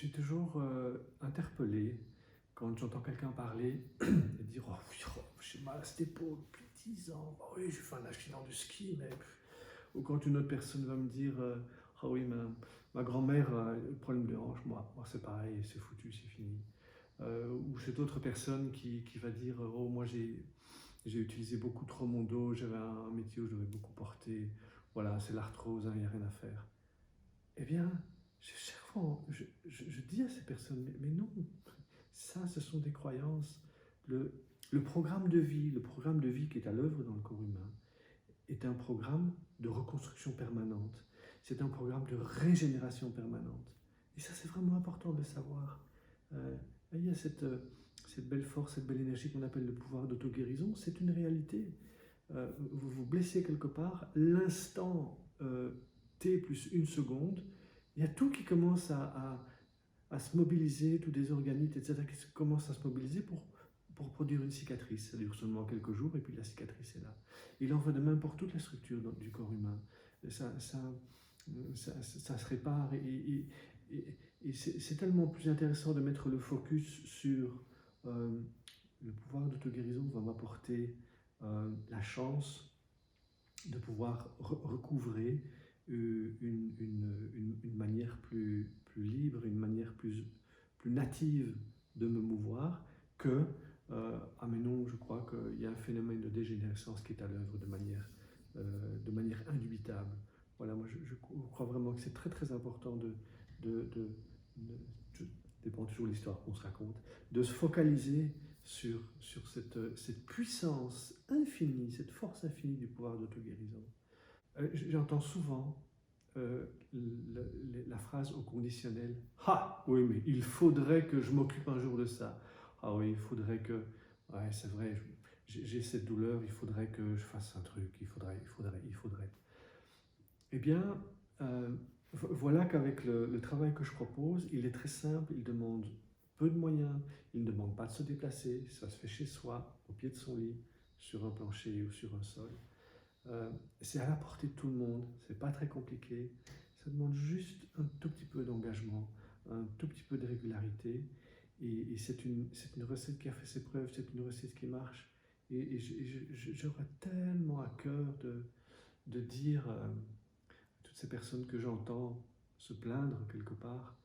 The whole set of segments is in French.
suis toujours interpellé quand j'entends quelqu'un parler et dire oh, oui, oh, j'ai mal à cette épaule depuis 10 ans. Oh, oui, j'ai fait un accident de ski. Ou quand une autre personne va me dire ah oui, ma grand-mère a un problème de hanche. Moi c'est pareil, c'est foutu, c'est fini. Ou cette autre personne qui va dire oh, moi j'ai utilisé beaucoup trop mon dos, j'avais un métier où je devais beaucoup porter. Voilà, c'est l'arthrose, il n'y a rien à faire. Eh bien, chaque fois, je dis à ces personnes, mais non, ça, ce sont des croyances. Le, le programme de vie qui est à l'œuvre dans le corps humain, est un programme de reconstruction permanente. C'est un programme de régénération permanente. Et ça, c'est vraiment important de le savoir. Il y a cette belle force, cette belle énergie qu'on appelle le pouvoir d'auto-guérison. C'est une réalité. Vous vous blessez quelque part, l'instant T plus une seconde, il y a tout qui commence à se mobiliser, tous des organites, etc., qui commencent à se mobiliser pour produire une cicatrice. Ça dure seulement quelques jours et puis la cicatrice est là. Il en va de même pour toute la structure du corps humain. Ça se répare et c'est tellement plus intéressant de mettre le focus sur le pouvoir d'auto-guérison va m'apporter la chance de pouvoir recouvrer une manière plus libre, une manière plus native de me mouvoir que, ah mais non, je crois qu'il y a un phénomène de dégénérescence qui est à l'œuvre de manière indubitable. Voilà, moi je crois vraiment que c'est très très important je dépend toujours de l'histoire qu'on se raconte, de se focaliser sur cette puissance infinie, cette force infinie du pouvoir d'auto-guérison. J'entends souvent la phrase au conditionnel « Ah, oui, mais il faudrait que je m'occupe un jour de ça. Ah oui, il faudrait que... Ouais, c'est vrai, j'ai cette douleur, il faudrait que je fasse un truc, il faudrait. » Eh bien, voilà qu'avec le travail que je propose, il est très simple, il demande peu de moyens, il ne demande pas de se déplacer, ça se fait chez soi, au pied de son lit, sur un plancher ou sur un sol. C'est à la portée de tout le monde, c'est pas très compliqué, ça demande juste un tout petit peu d'engagement, un tout petit peu de régularité, et c'est une recette qui a fait ses preuves, c'est une recette qui marche, et j'aurais tellement à cœur de dire à toutes ces personnes que j'entends se plaindre quelque part,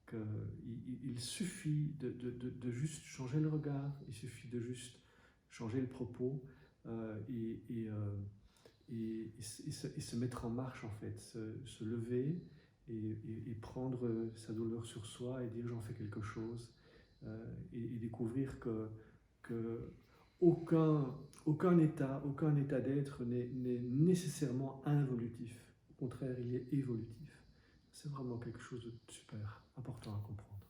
qu'il suffit de juste changer le regard, il suffit de juste changer le propos, et se mettre en marche en fait, se lever et prendre sa douleur sur soi et dire j'en fais quelque chose, et découvrir que aucun état d'être n'est nécessairement involutif. Au contraire, il est évolutif. C'est vraiment quelque chose de super important à comprendre.